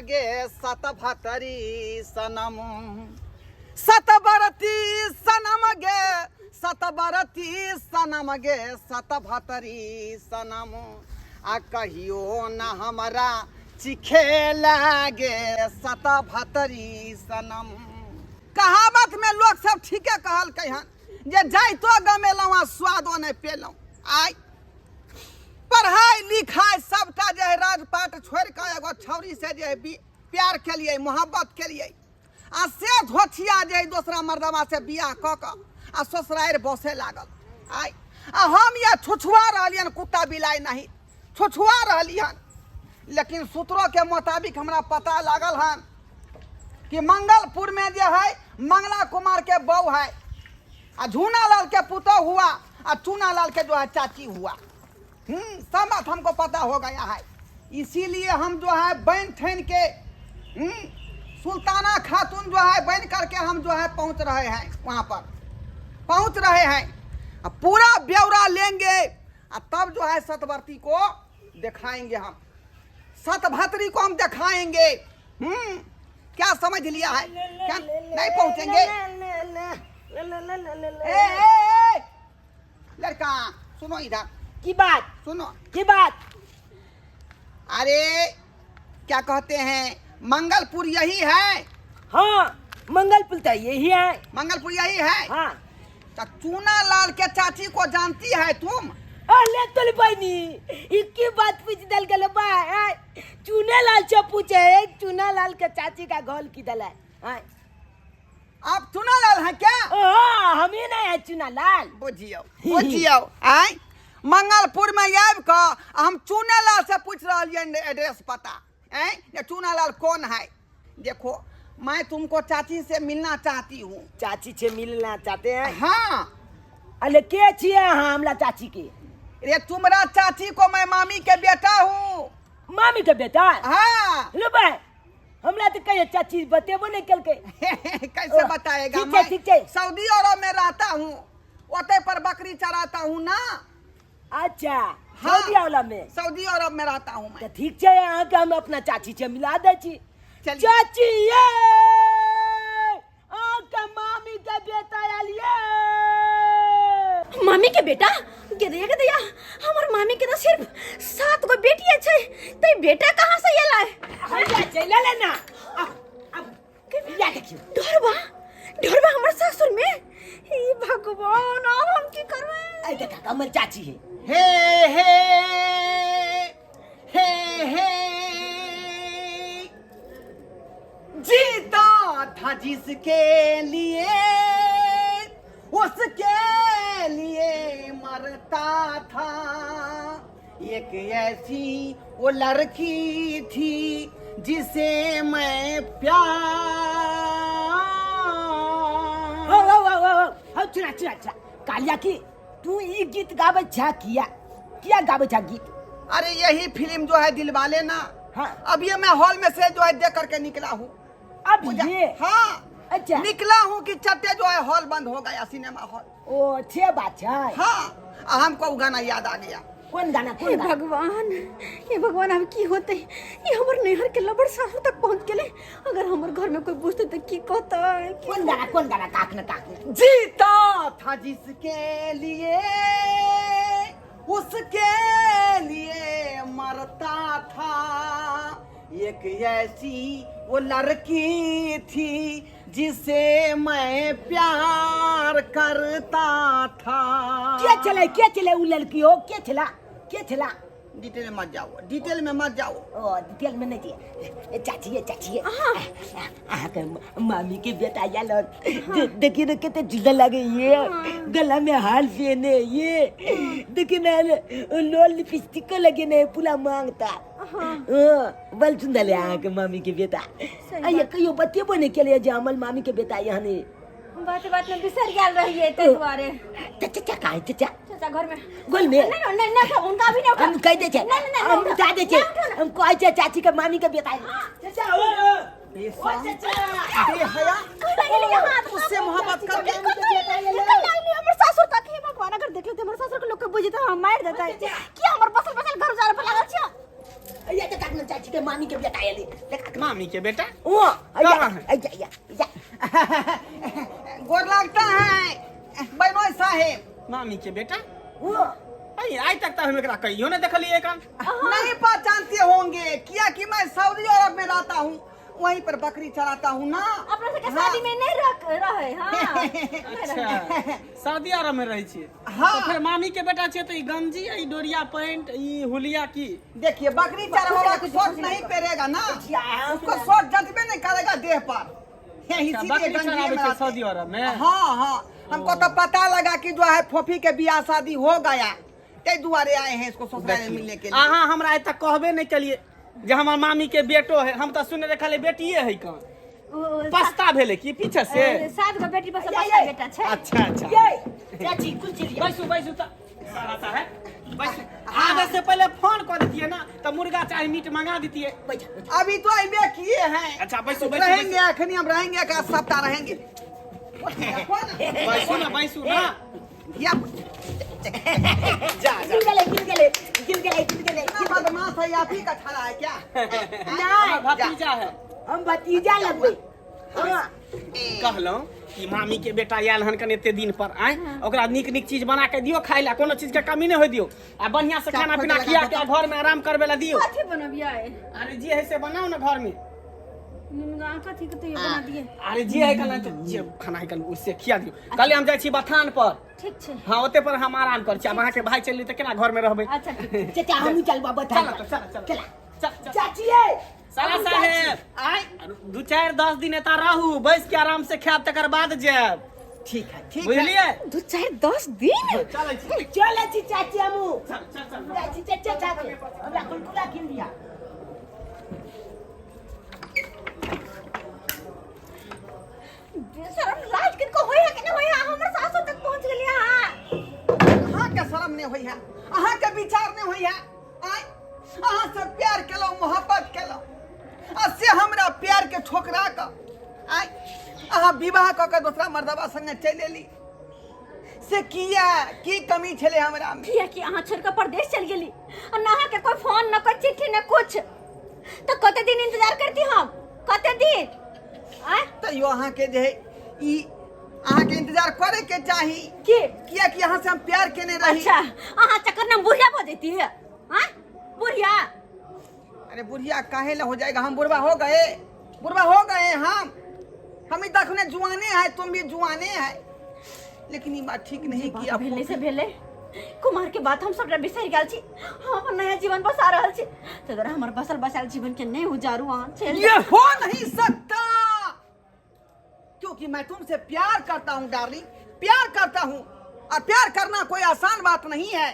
गे सत भतरी सनम, सतबरती सनम गे सतबरती सनम गे सत भतरी सनम, आ कहियो न हमरा चिखे लागे सत भतरी सनम। कहावत में लोग सब ठीके कहल कहन जे जाय तो गमेलहुँ स्वादो नहीं पेलहुँ। आइ पढ़ाई लिखाई सबटा जे है राजपाट छोड़ के एगो छौरी से जे है प्यार के लिए मोहब्बत के लिए आ से धोथिया जे दूसरा मर्दवा से बियाह क के आ ससुरार बसे लागल। आइ आ हम ये छुछुआ रहलियन, कुत्ता बिलाई नहीं छुछुआ रहलियन। लेकिन सूत्रों के मुताबिक हमरा पता लागल हन कि मंगलपुर में जो है मंगला कुमार के बहू है, आ झूना लाल के पुतौ हुआ, आ चूना लाल के जो है चाची हुआ। सब बात हमको पता हो गया है। इसीलिए हम जो है बन ठन के सुल्ताना खातून जो है बन करके हम जो है पहुंच रहे हैं, वहां पर पहुंच रहे हैं। अब पूरा ब्यौरा लेंगे और तब जो है सतवर्ती को दिखाएंगे, हम सतभतरी को हम दिखाएंगे। क्या समझ लिया है? क्या नहीं पहुंचेंगे? लड़का सुनो, इधर की बात सुनो, की बात। अरे क्या कहते हैं, मंगलपुर यही है? हाँ मंगलपुर तो यही है। मंगलपुर यही है। हाँ तो चूना लाल के चाची को जानती है तुम? अरे तो बहनी इक्की बात पूछ दल गल बा। चूना लाल से पूछे चूना लाल के चाची का घोल की दल है। आप चूना लाल हैं क्या? हम ही नहीं है चूना लाल। बुझियो बुझियो। आय मंगलपुर में आब के हम चूना लाल से पूछ रहे एड्रेस पता है। चूना लाल कौन है? देखो मैं तुमको चाची से मिलना चाहती हूँ। चाची से मिलना चाहते हैं? हाँ। अरे के छिए हमला चाची के? अरे तुम्हारा चाची को मैं मामी के बेटा हूँ। मामी के बेटा? हाँ। लो भाई हमला तो कहे चाची बतेबो नहीं कल के। कैसे बताएगा? ठीक है। सऊदी अरब में रहता हूँ, ओते पर बकरी चराता हूँ ना। अच्छा हाँ, सऊदी अरब में? सऊदी अरब में रहता हूँ मैं। ठीक है, यहाँ के हम अपना चाची से मिला दे छी। चाची ये आपका मामी का बेटा आलिए। मामी के बेटा गदया हमार मामी के तो सिर्फ 7 गो बेटी है। तो बेटा कहाँ से ये लाए? चला लेना अब या देखियो ढोरबा हमार ससुर में। हे भगवान अब हम की करबे? आई देखा कमल चाची है। हे हे हे हे जीता था जिसके लिए उसके लिए मरता था। एक ऐसी वो लड़की थी जिसे मैं प्यार। चुरा कालिया की तू ये गीत गावे छा किया गावे छा गीत? अरे यही फिल्म जो है दिलवाले ना। हाँ। अब ये मैं हॉल में से जो है देख करके निकला हूँ। अब ये? हाँ अच्छा निकला हूँ कि चट्टे जो है हॉल बंद हो गया, सिनेमा हॉल। ओ अच्छे बात है। हाँ हमको गाना याद आ गया। कौन गाना? हे भगवान अब की होते? ये हमर नैहर के लबड़ साहू तक पहुंच गेले। अगर हमर घर में कोई पूछते तो की कहता है? कौन गाना? काकना जीता था जिसके लिए उसके लिए मरता था। एक ऐसी वो लड़की थी जिसे मैं प्यार करता था। क्या चले वो लड़की हो? क्या चला? डिटेल में मत जाओ। ओ डिटेल में नहीं दिया। चाची है के मामी के बेटा या लो। देखिए ना कितने जुदा लगे ये। गला में हाल पहने ये। देखिए ना लोल लिपस्टिक लगे ना पूरा मांगता। बल सुंदर है के मामी के बेटा। ये कहियो बतेबो नहीं के लिए जामल मामी के बेटा यहाँ ने। बात में बिसर गया रही है ते द्वारे। चाचा कहाँ है? चाचा घर में। गोल में? नहीं उनका भी नहीं। हम कह दे छे, हम बता दे छे, हम कह छे चाची के मामी के बेटा है। चाचा उससे मोहब्बत करके हमर सासुर तक ही भगवान अगर देख लेते हमर सासुर के लोग के बुझे तो हम मार देता है। क्या हमर बसल घर जा पर लागल छ? ये तो काकना चाची के मामी के बेटा है। मामी के बेटा वो कहाँ है? गोर लगता है बनोय साहेब। मामी के बेटा वो आज तक तो हम एकरा कहियो नहीं देखलिए काम। नहीं पहचानते होंगे, क्या कि मैं सऊदी अरब में रहता हूँ, वहीं पर बकरी चराता हूँ ना। अपना से के शादी में नहीं रहे हाँ अच्छा सऊदी अरब में रही छी। हाँ। तो फिर मामी के बेटा छे तो ई गंजी ई डोरिया पैंट ई हुलिया की देखिए बकरी चरवाला को शॉर्ट नहीं पहनेगा ना, उसको शॉर्ट जज्बे नहीं करेगा देह पर। अच्छा, बकरी चरावे छे सऊदी अरब में। हाँ हाँ, हमको तो पता लगा कि जो है फोफी के बियाह शादी हो गया, कई दुआरे आए हैं इसको ससुराल में मिलने के लिए। अहाँ हमरा आज तक कहबे नहीं कलिए जे हमार मामी के बेटो है। हम तो सुने रखले बेटिए है कौन पस्ता भेले की पीछे से 7 गो बेटी बस बेटा छे। अच्छा अच्छा चाची कुछ चलिए बैसू बैसू तो सारा सा है बैसू। आगे से पहले फोन कर देतिए ना तो मुर्गा चाहे मीट मंगा देतिए। अभी तो अबे किए हैं। अच्छा बैसू रहेंगे अखनी हम रहेंगे का सप्ताह रहेंगे। बैसू ना बैसू ना या गिर गए इतना बदमाश है, आप ही का छड़ा है क्या? हमार भतीजा है। हम भतीजा लगबे। कहलौं कि मामी के बेटा आयल हन कने एते दिन पर आए ओकरा निक निक चीज बना के दियो खाइला, कोनो चीज के कमी नहीं हो दियो आ बढ़िया से खाना पीना खिया के घर में आराम करबे ला दियो। कथी बनबिया है? अरे जी है से बनाओ ना घर में। मुनगा कथी के तो ये बना दिए। अरे जी है कल जे खाना है कल उससे खिया दियो। कल हम जाय छी बथान पर। ठीक छे। हां ओते पर हम आराम कर छी। वहां के भाई चलली त केना घर में रहबे। अच्छा ठीक। चाचा हम चल बाबा था। चल चाची है साला साहेब आय 2-4-10 दिन एता रहू, बैस के आराम से खाब तकर बाद जाब। ठीक है ठीक है। बुझलिए 2-4-10 दिन चलै छी चले छी चाची हमू। चल चाची चाचा हमरा कुलकुला किन दिया। शर्म लाज किनको होया कि नहीं होया? हमर सासुर तक पहुंच गेलिया। अहाँ के शर्म नहीं होई है, अहाँ के विचार नहीं होई है। आय अहाँ से प्यार केलो, मोहब्बत केलो, से हमरा प्यार के ठोकरा क आय अहाँ विवाह क के दूसरा मर्दबा संगे चल एली से किया की कमी छले हमरा में? किया कि अहाँ छोड़ के परदेश चल गेली और ना के कोई फोन न कोई चिट्ठी न कुछ, तो कते दिन इंतजार करती हम? कते दिन? आय तैयो अहाँ के जे ई अहाँ के इंतजार करे के चाही की किया कि अहाँ से हम प्यार केने रही। अच्छा अहाँ चक्कर में बुढ़िया बो देती है। हाँ बुढ़िया? अरे बुढ़िया काहे ला हो जाएगा, हम बुढ़वा हो गए, बुढ़वा हो गए हम ही तक जुआने हैं, तुम भी जुआने हैं। लेकिन ये बात ठीक नहीं किया। भेले से भेले कुमार के बात हम सब बिसर गेल छी। हम अपन नया जीवन बसा रहल छी, तो जरा हमर बसल बसाल जीवन के नहीं उजारू अहाँ चल। ये हो नहीं सकता क्योंकि मैं तुमसे प्यार करता हूँ डार्लिंग, प्यार करता हूँ। और प्यार करना कोई आसान बात नहीं है।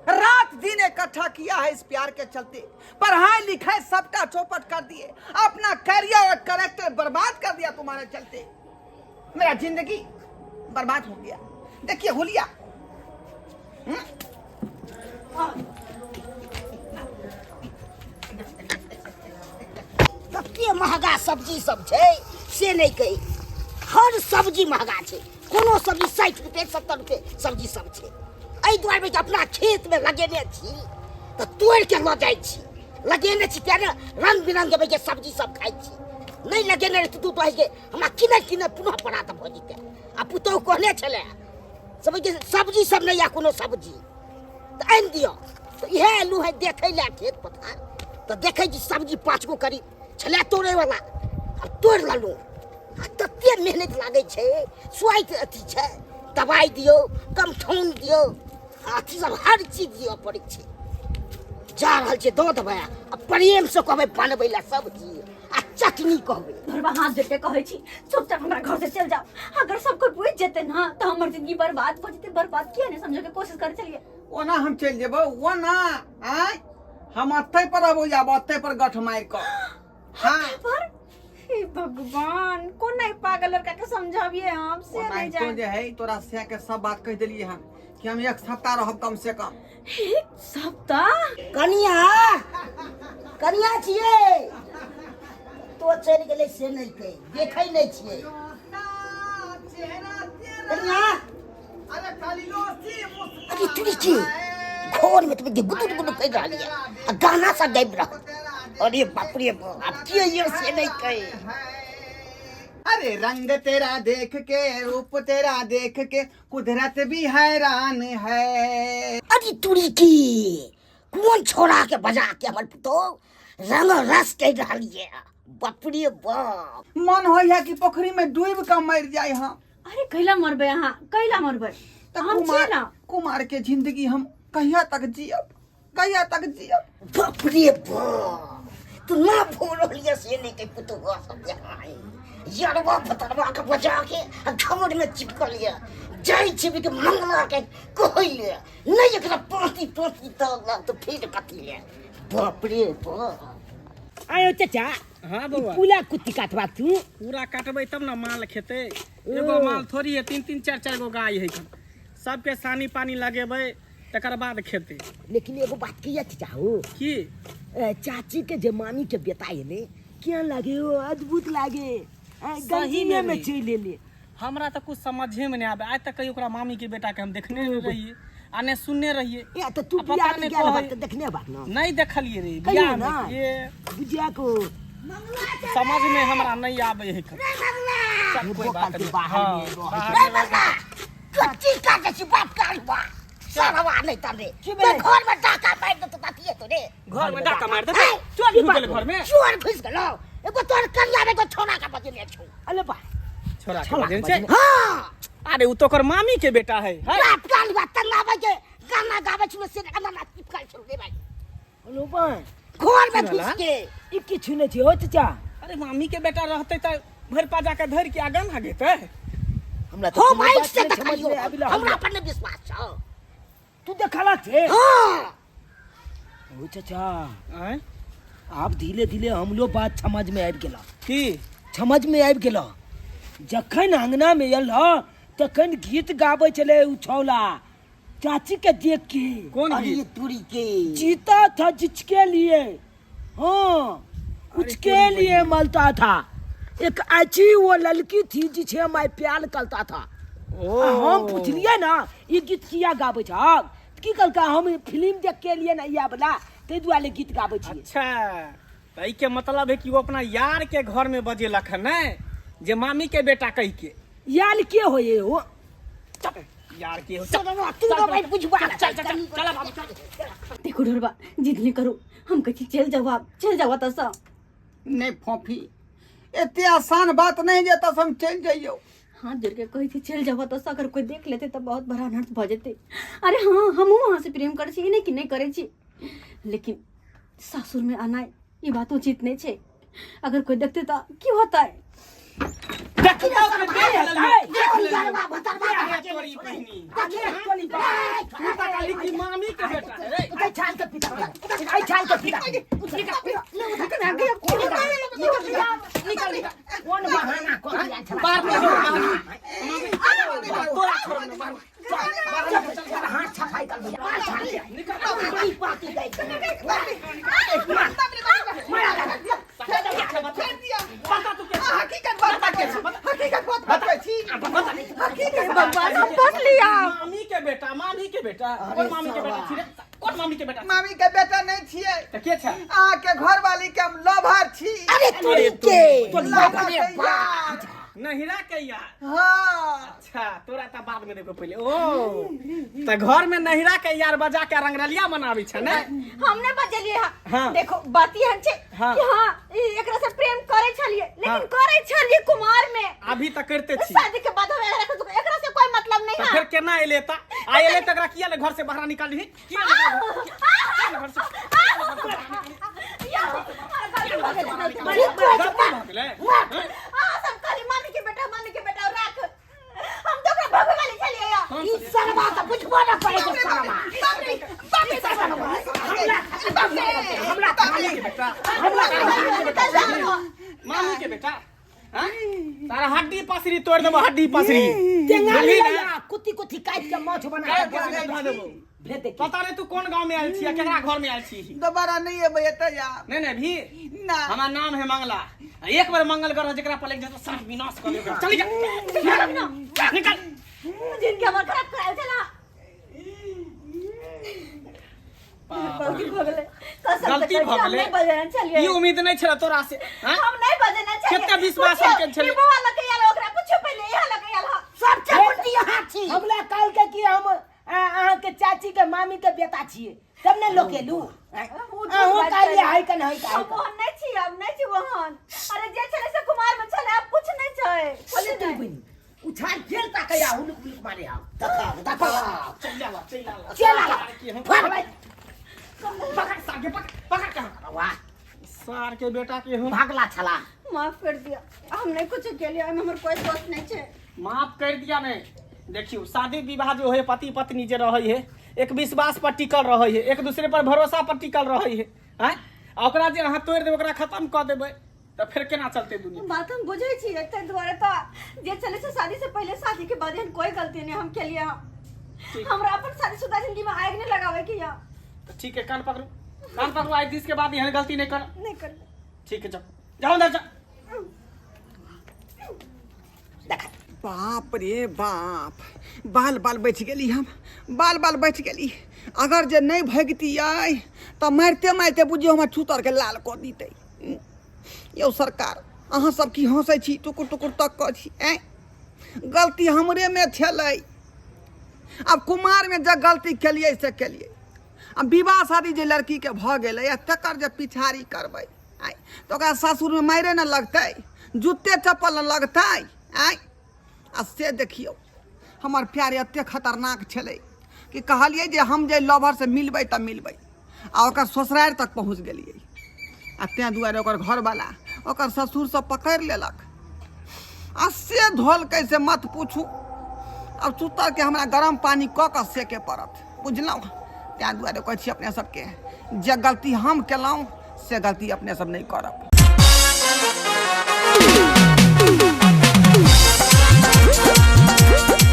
रात दिन इकट्ठा किया है इस प्यार के चलते, पढ़ाई लिखाई सबका चौपट कर दिए, अपना करियर और कैरेक्टर बर्बाद कर दिया तुम्हारे चलते। मेरा जिंदगी बर्बाद हो गया। देखिए हुलिया कते महंगा सब्जी सब छै से नहीं कही। हर सब्जी महंगा छै, कोनो सब्जी 60 रुपए 70 रुपए सब्जी सब छै। एहि दुआरे में अपना खेत में लगेने छी तो तोड़ के ल जाय छी, लगेने छी तेरे रंग बिरंग के सब्जी सब खाई छी। नहीं लगेने रही तू तो के हमरा किने किने पुनः परात भ जेते। आ पुतौ कहने छले सब के सब्जी सब नहीं या कोनो सब्जी तो आनि दियो, तो इहे एलू है देखे ले खेत पथार तो देखे जी सब्जी 5 गो करी छले तोड़े वाला, अब तोड़ ललू। आ तते मेहनत लागे छे, स्वाइट अथी छे, दवाई दियो, कमठौन दियो, अथी सब हर चीज दियो पड़े छे। जा रहल छे दो दबाई, अब प्रेम से कहबे बनबै ला सब्जी आ चटनी कहबे। धरबा हाथ देके कहै छी चुपचाप हमरा घर से चल जाओ। अगर सब कोई बुझ जेते ना तो हमर जिंदगी बर्बाद हो जेते। बर्बाद किया नहीं समझो के कोशिश कर चलिए। ओना हम चल जेबो, ओना आय हम अत्ते पर आबो जाब, अत्ते पर गठ मार क। हां पर हे भगवान को नहीं पागल लड़का के समझाविए हम से नहीं तो जाए। जे है तोरा से के सब बात कह देलिए हम कि हम 1 सप्ताह रहब कम से कम। 1 सप्ताह? कनिया कनिया छिए तो चल गेले से नहीं कही, देखै नहीं छिए कनिया। अरे खाली लोसी अरे तुरी की घोर में तुम गुदुर गुदुर कर रही है, गाना सा गाइब रहा। अरे बाप रे बाप क्यों ये से नहीं कहे। अरे रंग तेरा देख के रूप तेरा देख के कुदरत भी हैरान है। अरे तुरी की कौन छोड़ा के बजा के हमर तो रंग रस के डालिए। बाप रे बाप मन हो या कि पोखरी में डूब के मर जाए हम। अरे कैला मरबे यहाँ, कैला मरबे? तो हम छिए ना। कुमार के जिंदगी हम कहिया तक जियब, कहिया तक जियब। बाप रे बाप तू ना फोन लिया से नहीं के पुतवा सब यहाँ यारवा पतरवा के बजा के घमड़ में चिपक लिया जाई छिपी के मंगला के कहले नहीं एकरा पाती पाती तो फिर कटले। बाप रे बाप आयो चाचा। हाँ बउआ, पूरा कुत्ती काटवा तू पूरा काटबै तब ना माल खेते। एगो माल थोड़ी है, 3-3 4-4 गो गाय है। सबके सानी पानी लगेबै तकर बाद खेते। लेकिन एगो बात किया चाचा हो की चाची के जे मामी के बेटा है ने क्या लागे हो अद्भुत लागे। सही गंजिया में में भी। चले ले हमरा तो कुछ समझे में नहीं आवे। आज तक कहीं ओकरा मामी के बेटा के हम देखने नहीं रहिए आ ने सुनने रहिए। या तो तू अब पता बियाह नहीं के बात कोई- देखने बात ना नहीं देखलिए रे कहियो बियाह ना। में। ये बुझिया को समझ में हमरा नहीं आवे है। सब कोई बात नहीं। बाहर हाँ, में बाहर में कच्ची काटे छी बाप कालवा सारा नहीं तने घर में डाका मार दे तो ताती है तो रे घर में डाका मार दे। चोर घुस गेल घर में। चोर घुस गेलो एगो तोर करिया में को छोड़ा का बजे ले छु अले बा छोरा के बजन से। हां अरे उ तो कर मामी के बेटा है। बाप कालवा तना बजे गाना गावे छु से गाना चिपकाल छु रे भाई हेलो बा घर में घुस के ई किछु नहीं हो चाचा। अरे मामी के बेटा रहते तो भर पाजा के धर के आगा ना गेते। हमरा तो हो माइक से देखियो हमरा पर नहीं विश्वास छ तू देखला थे। हां ओ चाचा आय आप धीरे धीरे हम लोग बात समझ में आबि गेला की समझ में आबि गेला जखन अंगना में एल तखन गीत गाबै चले उछौला चाची के देख के। कौन अरे गीत? तुरी के जीता था जिसके लिए हाँ उसके लिए मलता था एक अच्छी वो लड़की थी जिसे मैं प्यार करता था। ओ हम पूछलिए ना ये गीत किया गाबै छ की कहलका हम फिल्म देख के लिए ना या वाला ते दुआरे गीत गाबै छी। अच्छा तो के मतलब है कि वो अपना यार के घर में बजेलक है ना जे मामी के बेटा कह के। यार के होए हो यार के हो। तू तो भाई बुझवा चल बाबू देखो ढोरबा जिद नहीं करो, हम कहीं चल जावा तसा। नहीं फोफी इतने आसान बात नहीं जे तस हम चल जाइयो। हाथ जोड़ के कही थी चल जावा तसा, अगर कोई देख लेते तो बहुत बड़ा अनर्थ भ जेते। अरे हाँ हम वहां से प्रेम करे छी नहीं कि नहीं करे छी, लेकिन सासुर में आना ये बात उचित नहीं छे। अगर कोई देखते तो क्यों होता है। मामी के बेटा है रे। भगवान हम फंस लिया। मामी के बेटा कौन मामी के बेटा छी रे? कौन मामी के बेटा? मामी के बेटा नहीं छिए, तो के छै? आ के घर वाली के हम लोभर छी। अरे तुरी के लोभर के यार। नहिरा के यार। हाँ अच्छा तोरा त बाद में देखो पहले। ओ त घर में नहिरा के यार बजा के रंगरलिया मनावी छ ने। हमने बजलिए हाँ। देखो बात ये छे हाँ। कि हाँ एकरा से प्रेम करे छलिए, लेकिन हाँ। करे छलिए कुमार में। अभी तक करते छी शादी के बाद हम एकरा से कोई मतलब नहीं तो है। फिर केना एले ता आएले त एकरा किया ले घर से बाहर निकाली किया ले घर से सब खाली मामी के बेटा राख। हम तो अपना भगवे वाली चलिए यार। ई सरवा तो बुझबो न करे के सरवा मामी के बेटा हाँ? तारा हड्डी पसरी तोड़ देबो हड्डी पसरी। तेंगाली ना कुत्ती कुत्ती काट के माछ बना काय के पसरी धऽ देबो। भेज दे पता नहीं तू कौन गांव में आयल छी केकरा घर में आयल छी। दोबारा नहीं है बेटा यार। नहीं नहीं भी ना हमार नाम है मंगला। एक बार मंगल कर जेकरा पलक जाए तो सब विनाश कर देगा। चल जा निकल। जिनके हमार खराब कराल चला। गलती हो गेलै कसम गलती से भऽ हम गेलै। नहीं बजना चलिए ई उम्मीद नहीं छला तोरा से हैं? हम नहीं बजना चलिए कितना विश्वास करके चले। ई बुआ लगे यार ओकरा पूछो पहले यहाँ लगे यार सब चकुंडी यहाँ छी हमरा काल के कि हम अहाँ के चाची के मामी के बेटा छिए तब ने लोकेलू अहू काल हाय कन हाय हम वहन नहीं छी अब नहीं छी वहन अरे जे छले से कुमार में छले अब कुछ नहीं छै बोले तू बनी उछाल खेल ता कया हुलुक हुलुक मारे हम तका चल जाला चला फड़ भाई पकड़ सागे पकड़ कहां वाह सार के बेटा के हम भागला छला माफ कर दिया हम नहीं कुछ के लिए हमर कोई दोस्त नहीं छै माफ कर दिया नहीं। देखियो शादी विवाह जो है पति पत्नी जे रहे है एक विश्वास पर टिकल रहे है एक दूसरे पर भरोसा पर टिकल रहे है हैं ओकरा जे अहाँ तोड़ देबै ओकरा खत्म कर देबै तो फिर केना चलते दुनिया। बात हम बुझे छी तै दुआरे तो जे चले से शादी से पहले शादी के बाद कोई गलती नहीं हम के लिए हमरा अपन शादीशुदा जिंदगी में आग नहीं लगावे के या तो ठीक है कान पकड़ो आज दिस के बाद यहाँ गलती नहीं कर। ठीक है जाओ अंदर जा। देखा बाप रे बाप बाल बाल बैठ गेली हम बाल बैठ गेली अगर जे नहीं भगती आई तो मारते मारते बुझियो हमर छूतर के लाल कऽ दीते। यौ सरकार अहाँ सब की हंसै छी टुकुर टुकुर तक कऽ छी ऐ गलती हमरे में छलै। अब कुमार में जे गलती केलिए से केलिए अब विवाह शादी जे लड़की के भऽ गेलै तकर जे पिछाड़ी करबै आइ तो ओकरा ससुर में मारे न लगतै जूते चप्पल न लगतै आइ आ से देखियो हमार प्यार एते खतरनाक छलै कि कहलिए जे हम जे लवर से मिलबै त मिलबै आ ओकर ससुरार तक पहुँच गेलिए आ तें दुआरे ओकर घरवाला ओकर ससुर सब पकड़ लेलक आ से धोल कैसे मत पूछू। अब सुतर के हमरा गरम पानी कऽ के सेके पड़त बुझलहुँ। तें दुआरे कहै छी अपने सबके जे गलती हम केलहुँ से गलती अपने सब नहीं करब।